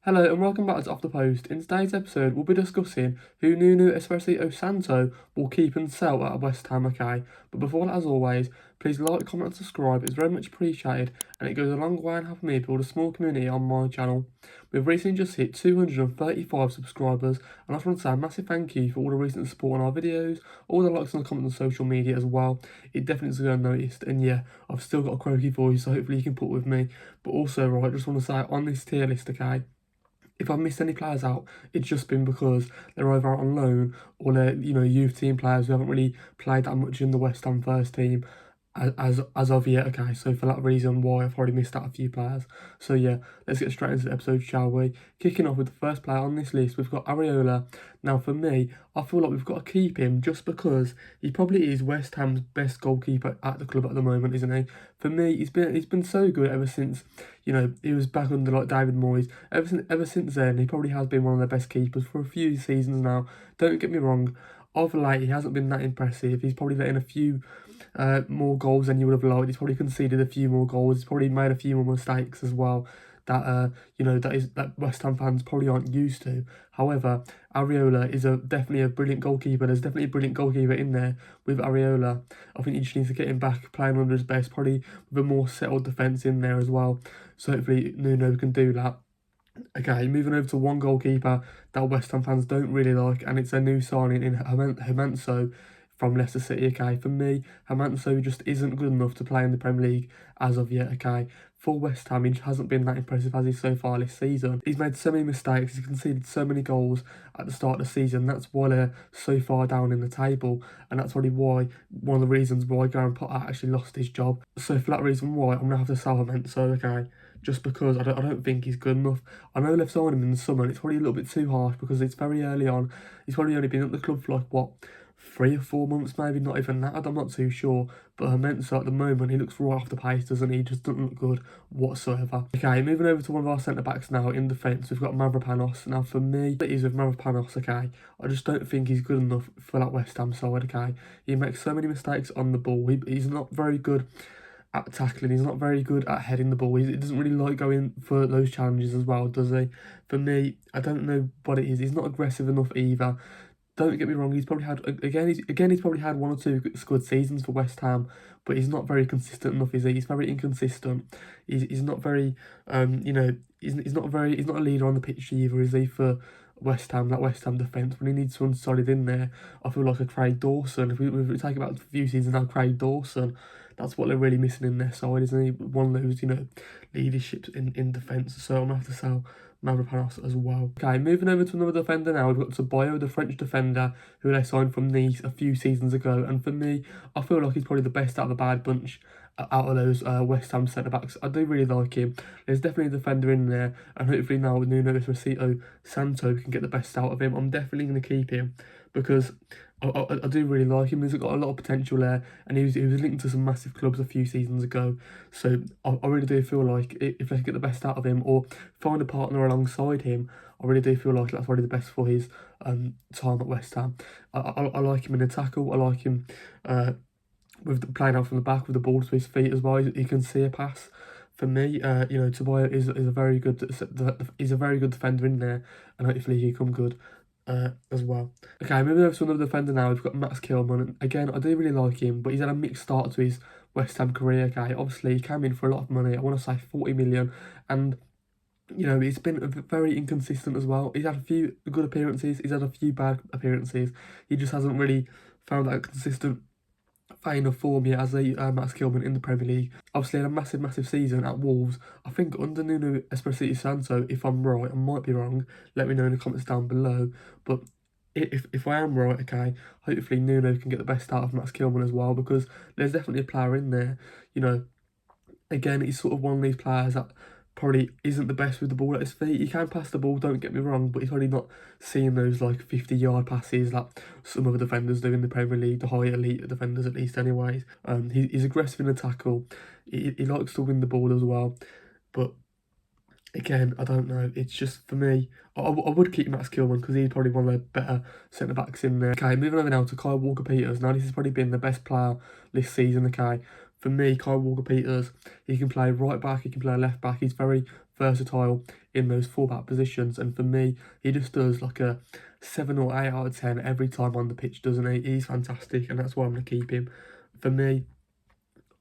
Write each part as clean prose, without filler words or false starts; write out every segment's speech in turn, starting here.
Hello and welcome back to Off the Post. In today's episode, we'll be discussing who Nuno Espírito Santo will keep and sell at West Ham, okay? But before that, as always, please like, comment and subscribe. It's very much appreciated and it goes a long way in helping me build a small community on my channel. We've recently just hit 235 subscribers and I just want to say a massive thank you for all the recent support on our videos, all the likes and the comments on social media as well. It definitely is going unnoticed, and yeah, I've still got a croaky voice, so hopefully you can put with me. But also, right, I just want to say on this tier list, okay? If I've missed any players out, it's just been because they're either out on loan or they're, youth team players who haven't really played that much in the West Ham first team as of yet, okay? So for that reason why I've already missed out a few players. So yeah, let's get straight into the episode, shall we? Kicking off with the first player on this list, we've got Areola. Now for me, I feel like we've got to keep him just because he probably is West Ham's best goalkeeper at the club at the moment, isn't he? For me, he's been so good ever since, he was back under like David Moyes. Ever since then, he probably has been one of the best keepers for a few seasons now. Don't get me wrong, of late he hasn't been that impressive. He's probably letting a few more goals than you would have liked. He's probably conceded a few more goals. He's probably made a few more mistakes as well that that West Ham fans probably aren't used to. However, Areola is definitely a brilliant goalkeeper. There's definitely a brilliant goalkeeper in there with Areola. I think you just need to get him back playing under his best, probably with a more settled defence in there as well. So hopefully Nuno can do that. Okay, moving over to one goalkeeper that West Ham fans don't really like, and it's a new signing in Hermanso from Leicester City, okay? For me, Hermanso just isn't good enough to play in the Premier League as of yet, okay? For West Ham, he hasn't been that impressive as he's so far this season. He's made so many mistakes, he's conceded so many goals at the start of the season. That's why they're so far down in the table, and that's probably why, one of the reasons why Graham Potter actually lost his job. So for that reason why, I'm going to have to sell Hermanso, okay? Just because I don't think he's good enough. I know they've signed him in the summer, and it's probably a little bit too harsh because it's very early on. He's probably only been at the club for like, what, 3 or 4 months, maybe, not even that, I'm not too sure. But Hermanso at the moment, he looks right off the pace, doesn't he? He just doesn't look good whatsoever. Okay, moving over to one of our centre-backs now in defence, we've got Mavropanos. Now for me, it is with Mavropanos, okay? I just don't think he's good enough for that West Ham side, okay? He makes so many mistakes on the ball. He's not very good at tackling, he's not very good at heading the ball. He doesn't really like going for those challenges as well, does he? For me, I don't know what it is. He's not aggressive enough either. Don't get me wrong, he's probably had, he's probably had 1 or 2 good seasons for West Ham, but he's not very consistent enough, is he? He's very inconsistent. He's not very, he's not a leader on the pitch either, is he, for West Ham, that West Ham defence. When he needs someone solid in there, I feel like a Craig Dawson. If we take about a few seasons now, Craig Dawson, that's what they're really missing in their side, isn't he? One of those, leadership in defence. So I'm going to have to sell Mavropanos as well. Okay, moving over to another defender now, we've got Ceballos, the French defender, who they signed from Nice a few seasons ago. And for me, I feel like he's probably the best out of the bad bunch out of those West Ham centre-backs. I do really like him. There's definitely a defender in there, and hopefully now with Nuno Espírito Santo can get the best out of him. I'm definitely going to keep him because I do really like him. He's got a lot of potential there, and he was linked to some massive clubs a few seasons ago. So I really do feel like if they can get the best out of him or find a partner alongside him, I really do feel like that's probably the best for his time at West Ham. I like him in a tackle. I like him with playing out from the back with the ball to his feet as well. He can see a pass. For me, Ceballos is a very good defender in there, and hopefully he come good as well. Okay, moving over to another defender now, we've got Max Kilman. Again, I do really like him, but he's had a mixed start to his West Ham career, okay? Obviously, he came in for a lot of money, I want to say 40 million, and, he's been very inconsistent as well. He's had a few good appearances, he's had a few bad appearances. He just hasn't really found that consistent vein of form yet as a Max Kilman in the Premier League. Obviously had a massive season at Wolves. I think under Nuno Espírito Santo, if I'm right, I might be wrong, let me know in the comments down below, but if I am right, okay, hopefully Nuno can get the best out of Max Kilman as well, because there's definitely a player in there, again, he's sort of one of these players that probably isn't the best with the ball at his feet. He can pass the ball, don't get me wrong, but he's probably not seeing those like 50-yard passes that some other defenders do in the Premier League, the high elite defenders at least anyways. He's aggressive in the tackle, he likes to win the ball as well, but again, I don't know, it's just, for me, I would keep Max Kilman because he's probably one of the better centre-backs in there. Okay, moving over now to Kyle Walker-Peters. Now, this has probably been the best player this season, okay? For me, Kyle Walker-Peters, he can play right back, he can play left back. He's very versatile in those full-back positions, and for me, he just does like a 7 or 8 out of 10 every time on the pitch, doesn't he? He's fantastic, and that's why I'm going to keep him. For me,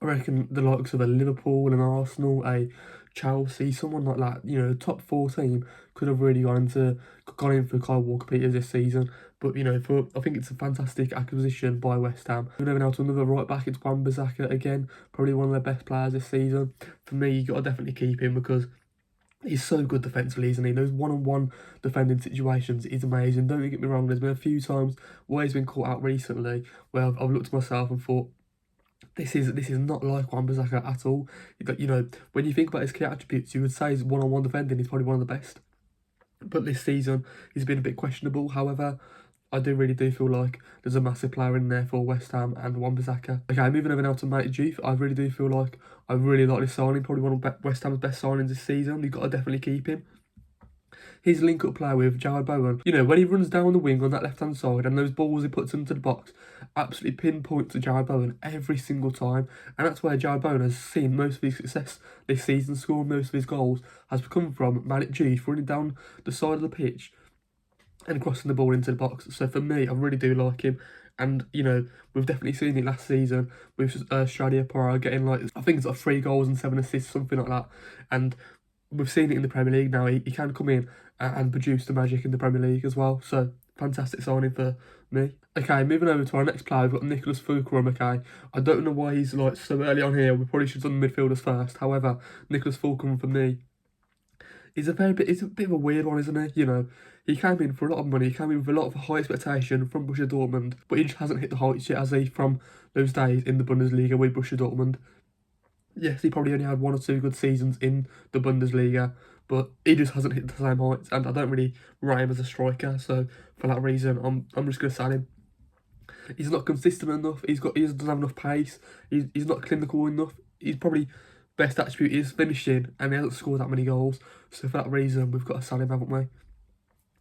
I reckon the likes of a Liverpool, an Arsenal, a Chelsea, someone like that, you know, top 4 team could have really gone in for Kyle Walker-Peters this season. But, you know, I think it's a fantastic acquisition by West Ham. Moving now to another right back, it's Wan-Bissaka again, probably one of their best players this season. For me, you got to definitely keep him because he's so good defensively, isn't he? Those one-on-one defending situations is amazing. Don't get me wrong, there's been a few times where he's been caught out recently where I've looked at myself and thought, this is not like Wan-Bissaka at all. You know, when you think about his key attributes, you would say his one-on-one defending is probably one of the best. But this season, he's been a bit questionable. However, I really do feel like there's a massive player in there for West Ham and Wan-Bissaka. Okay, moving over now to Matty Juve. I really do feel like I really like this signing. Probably one of West Ham's best signings this season. You've got to definitely keep him. His link-up play with Jarrod Bowen, you know, when he runs down the wing on that left-hand side and those balls he puts into the box, absolutely pinpoint to Jarrod Bowen every single time. And that's where Jarrod Bowen has seen most of his success this season, scoring most of his goals, has come from Matty Juve running down the side of the pitch and crossing the ball into the box. So for me, I really do like him. And, you know, we've definitely seen it last season with Jarrod Bowen getting, like, I think it's like 3 goals and 7 assists, something like that. And we've seen it in the Premier League now. He can come in and produce the magic in the Premier League as well. So, fantastic signing for me. Okay, moving over to our next player, we've got Nicholas Fulcrum, okay. I don't know why he's, like, so early on here. We probably should have done the midfielders first. However, Nicholas Fulcrum for me is a bit of a weird one, isn't he? You know, he came in for a lot of money. He came in with a lot of high expectation from Borussia Dortmund, but he just hasn't hit the heights yet, has he, from those days in the Bundesliga with Borussia Dortmund. Yes, he probably only had 1 or 2 good seasons in the Bundesliga, but he just hasn't hit the same heights, and I don't really rate him as a striker, so for that reason, I'm just going to sell him. He's not consistent enough, he doesn't have enough pace, he's not clinical enough, he's probably best attribute is finishing, and he hasn't scored that many goals, so for that reason, we've got to sell him, haven't we?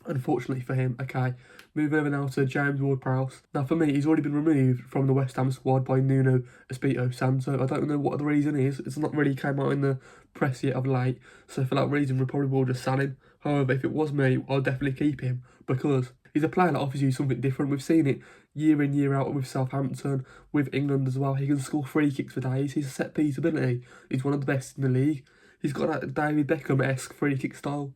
Unfortunately for him. Okay, moving over now to James Ward-Prowse. Now for me, he's already been removed from the West Ham squad by Nuno Espírito Santo. I don't know what the reason is. It's not really came out in the press yet of late. So for that reason, we probably will just sell him. However, if it was me, I'll definitely keep him because he's a player that offers you something different. We've seen it year in, year out with Southampton, with England as well. He can score free kicks for days. His set-piece ability is one of the best in the league. He's got that David Beckham-esque free kick style.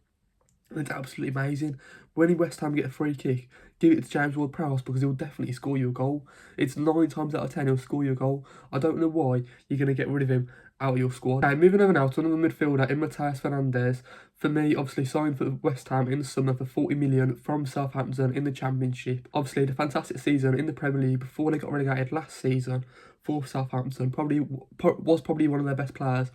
It's absolutely amazing. When West Ham get a free kick, give it to James Ward-Prowse because he'll definitely score you a goal. It's 9 times out of 10 he'll score you a goal. I don't know why you're going to get rid of him out of your squad. Okay, moving over now to another midfielder in Matheus Fernandes. For me, obviously signed for West Ham in the summer for 40 million from Southampton in the Championship. Obviously, had a fantastic season in the Premier League before they got relegated last season for Southampton. Was probably one of their best players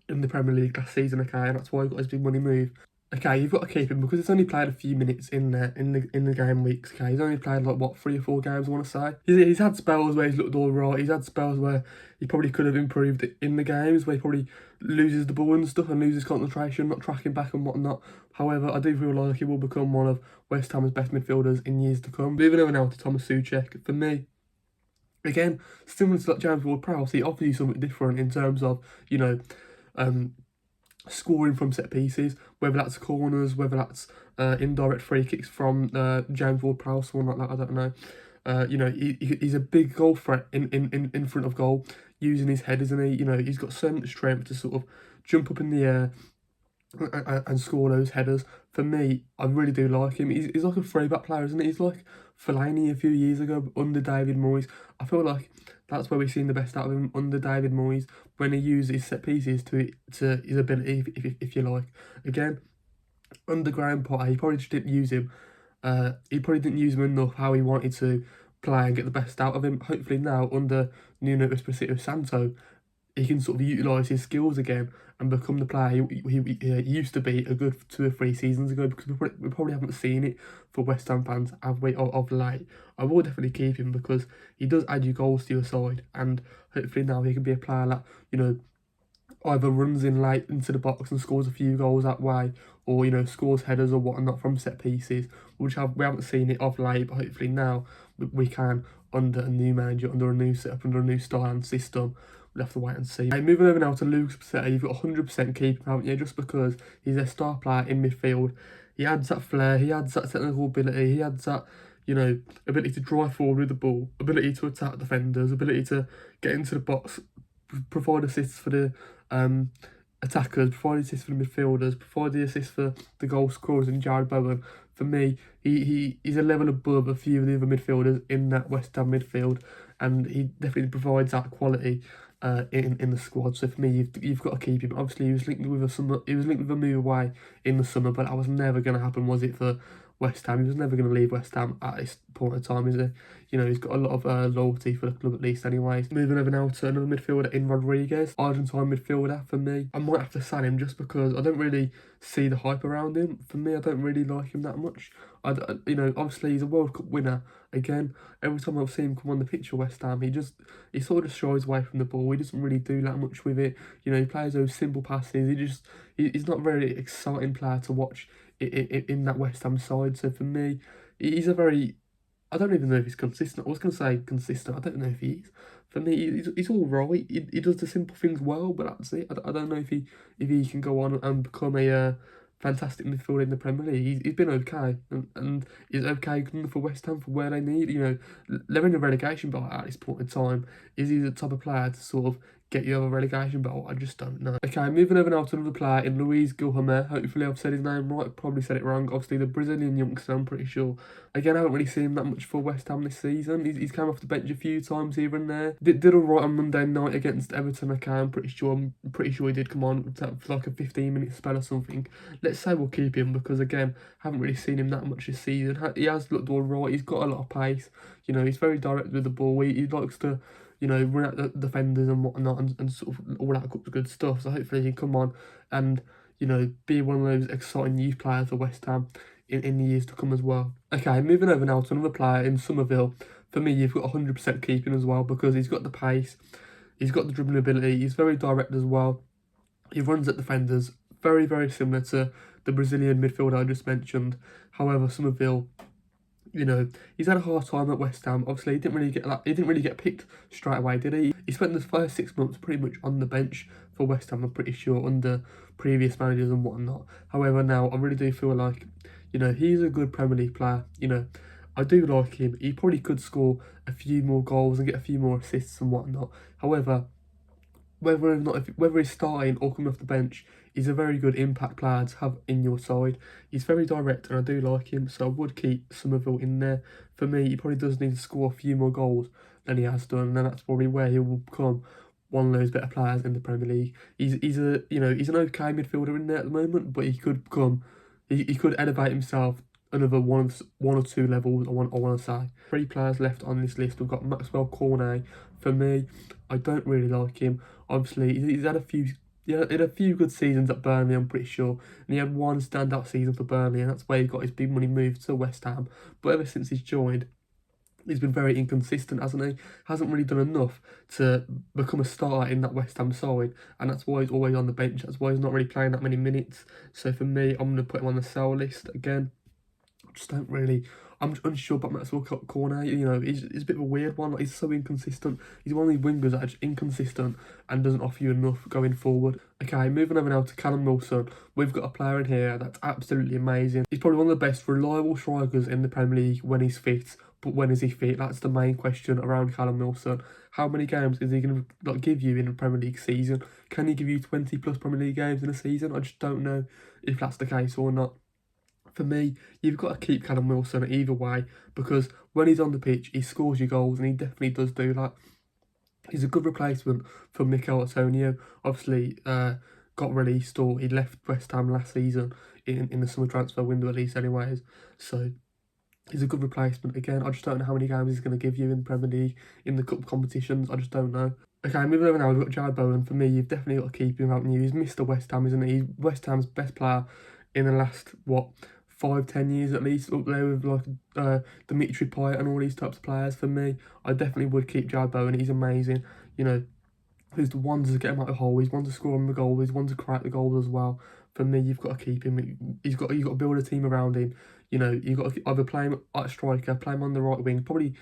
in the Premier League last season, okay, and that's why he got his big money move. Okay, you've got to keep him because he's only played a few minutes in the game weeks. Okay, he's only played like what 3 or 4 games, I want to say. He's had spells where he's looked all right. He's had spells where he probably could have improved in the games, where he probably loses the ball and stuff and loses concentration, not tracking back and whatnot. However, I do feel like he will become one of West Ham's best midfielders in years to come. Moving over now to Thomas Souček. For me, again, similar to like James Ward-Prowse, he offers you something different in terms of, you know, scoring from set pieces, whether that's corners, whether that's indirect free kicks from James Ward-Prowse, someone like that, I don't know. You know, he's a big goal threat in front of goal, using his head, isn't he? You know, he's got so much strength to sort of jump up in the air and score those headers. For me, I really do like him. He's like a throwback player, isn't he? He's like Fellaini a few years ago under David Moyes. I feel like that's where we've seen the best out of him under David Moyes, when he used his set pieces to his ability, if you like. Again, under Graham Potter, he probably just didn't use him. He probably didn't use him enough how he wanted to play and get the best out of him. Hopefully now, under Nuno Espírito Santo, he can sort of utilise his skills again and become the player he used to be a good 2 or 3 seasons ago, because we probably haven't seen it for West Ham fans, have we, of late. I will definitely keep him because he does add you goals to your side, and hopefully now he can be a player that, you know, either runs in late into the box and scores a few goals that way, or, you know, scores headers or whatnot from set pieces, which we haven't seen it of late, but hopefully now we can, under a new manager, under a new setup, under a new style and system, we'll have to wait and see. Moving over now to Lucas Paqueta, you've got 100% keeper, haven't you? Just because he's a star player in midfield. He adds that flair, he adds that technical ability, he adds that, you know, ability to drive forward with the ball, ability to attack defenders, ability to get into the box, provide assists for the attackers, provide assists for the midfielders, provide the assists for the goal scorers and Jarrod Bowen. For me, he's a level above a few of the other midfielders in that West Ham midfield, and he definitely provides that quality in the squad. So for me, you've got to keep him. Obviously, he was linked with a move away in the summer, but that was never going to happen, was it, for West Ham? He was never going to leave West Ham at this point in time, is he? You know, he's got a lot of loyalty for the club at least anyways. Moving over now to another midfielder in Rodriguez, Argentine midfielder. For me, I might have to sell him just because I don't really see the hype around him. For me, I don't really like him that much. You know, obviously he's a World Cup winner. Again, every time I've seen him come on the pitch for West Ham, he sort of shies away from the ball. He doesn't really do that much with it. You know, he plays those simple passes. He's not a very exciting player to watch in that West Ham side. So for me, he's a very, I don't even know if he's consistent. I was going to say consistent. I don't know if he is. For me, he's all right. He does the simple things well, but that's it. I don't know if he can go on and become a fantastic midfielder in the Premier League. He's been okay, and he's okay good enough for West Ham for where they need. You know, they're in a relegation battle at this point in time. Is he the type of player to sort of get you over a relegation battle? I just don't know. Okay, moving over now to another player in Luis Guilherme. Hopefully I've said his name right, probably said it wrong. Obviously the Brazilian youngster, I'm pretty sure. Again, I haven't really seen him that much for West Ham this season. He's come off the bench a few times here and there. Did alright on Monday night against Everton, okay, I'm pretty sure he did come on for like a 15-minute spell or something. Let's say we'll keep him because, again, haven't really seen him that much this season. He has looked alright, he's got a lot of pace. You know, he's very direct with the ball. He likes to, you know, run at the defenders and whatnot, and sort of all that good stuff. So hopefully he can come on and, you know, be one of those exciting youth players for West Ham in the years to come as well. Okay, moving over now to another player in Somerville. For me, you've got 100% keeping as well because he's got the pace, he's got the dribbling ability, he's very direct as well. He runs at defenders, very, very similar to the Brazilian midfielder I just mentioned. However, Somerville, you know, he's had a hard time at West Ham. Obviously, he didn't really get picked straight away, did he? He spent the first 6 months pretty much on the bench for West Ham, I'm pretty sure, under previous managers and whatnot. However, now I really do feel like, you know, he's a good Premier League player. You know, I do like him. He probably could score a few more goals and get a few more assists and whatnot. However, whether he's starting or coming off the bench, he's a very good impact player to have in your side. He's very direct and I do like him, so I would keep Somerville in there. For me, he probably does need to score a few more goals than he has done, and that's probably where he will become one of those better players in the Premier League. He's an okay midfielder in there at the moment, but he could become, he could elevate himself another one or two levels, I want to say. 3 players left on this list. We've got Maxwell Cornet. For me, I don't really like him. Obviously, he's had a few good seasons at Burnley, I'm pretty sure. And he had one standout season for Burnley, and that's where he got his big money move to West Ham. But ever since he's joined, he's been very inconsistent, hasn't he? Hasn't really done enough to become a starter in that West Ham side, and that's why he's always on the bench. That's why he's not really playing that many minutes. So for me, I'm going to put him on the sell list again. I'm unsure about Maxwell Cornet. You know, he's a bit of a weird one. Like, he's so inconsistent. He's one of these wingers that are just inconsistent and doesn't offer you enough going forward. Okay, moving over now to Callum Wilson. We've got a player in here that's absolutely amazing. He's probably one of the best reliable strikers in the Premier League when he's fit. But when is he fit? That's the main question around Callum Wilson. How many games is he going to give you in a Premier League season? Can he give you 20 plus Premier League games in a season? I just don't know if that's the case or not. For me, you've got to keep Callum Wilson either way, because when he's on the pitch, he scores you goals, and he definitely does do that. He's a good replacement for Mikel Antonio. Obviously, got released, or he left West Ham last season in the summer transfer window, at least anyways. So he's a good replacement. Again, I just don't know how many games he's going to give you in the Premier League, in the cup competitions. I just don't know. Okay, moving over now, we've got Jarrod Bowen. For me, you've definitely got to keep him, haven't you? He's Mr. West Ham, isn't he? He's West Ham's best player in the last, 5-10 years at least, up there with like Dimitri Payet and all these types of players. For me, I definitely would keep Jarrod Bowen. He's amazing. You know, he's the one to get him out of the hole. He's one to score on the goal. He's one to crack the goals as well. For me, you've got to keep him. You've got to build a team around him. You know, you've got to either play him at striker, play him on the right wing, probably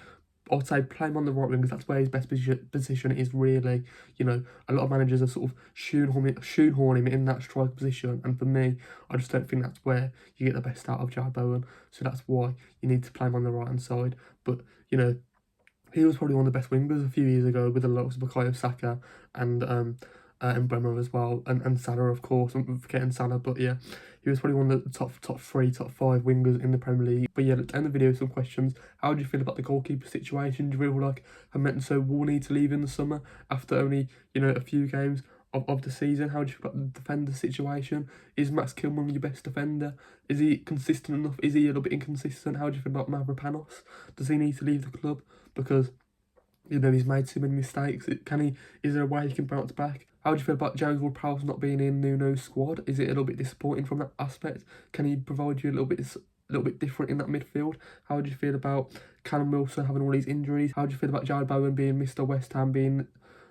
I'd say play him on the right wing because that's where his best position is really. You know, a lot of managers have sort of shoehorn him in that striker position, and for me, I just don't think that's where you get the best out of Jarrod Bowen. So that's why you need to play him on the right hand side. But you know, he was probably one of the best wingers a few years ago with the likes of Bukayo Saka and Bremer as well, and Salah, of course. I'm forgetting Salah, but yeah, he was probably one of the top 3, top 5 wingers in the Premier League. But yeah, let's end the video with some questions. How do you feel about the goalkeeper situation? Do you feel like Hermeto will need to leave in the summer after only, you know, a few games of the season? How do you feel about the defender situation? Is Max Kilman your best defender? Is he consistent enough? Is he a little bit inconsistent? How do you feel about Mavropanos? Does he need to leave the club because, you know, he's made too many mistakes? Is there a way he can bounce back? How do you feel about James Ward-Prowse not being in Nuno's squad? Is it a little bit disappointing from that aspect? Can he provide you a little bit different in that midfield? How do you feel about Callum Wilson having all these injuries? How do you feel about Jarrod Bowen being Mr. West Ham, being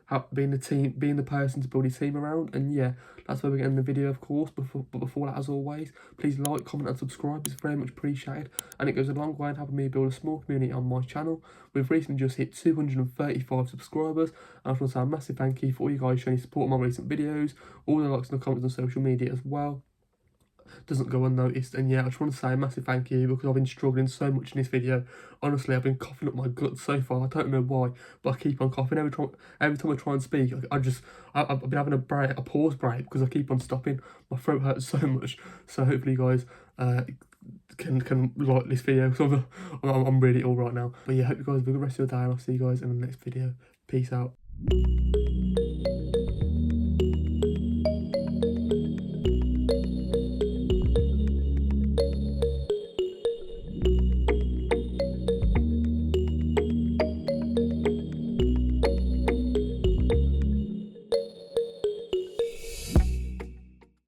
the person to build his team around? And yeah, that's where we're getting the video, of course. But before that, as always, please like, comment and subscribe. It's very much appreciated, and it goes a long way in helping me build a small community on my channel. We've recently just hit 235 subscribers, and I just want to say a massive thank you for all you guys showing support on my recent videos, all the likes and the comments on social media as well. Doesn't go unnoticed. And yeah, I just want to say a massive thank you because I've been struggling so much in this video. Honestly, I've been coughing up my guts so far. I don't know why, but I keep on coughing every time I try and speak. I've been having a pause break because I keep on stopping. My throat hurts so much. So hopefully you guys can like this video because I'm really ill right now. But yeah, hope you guys have a good rest of your day, and I'll see you guys in the next video. Peace out.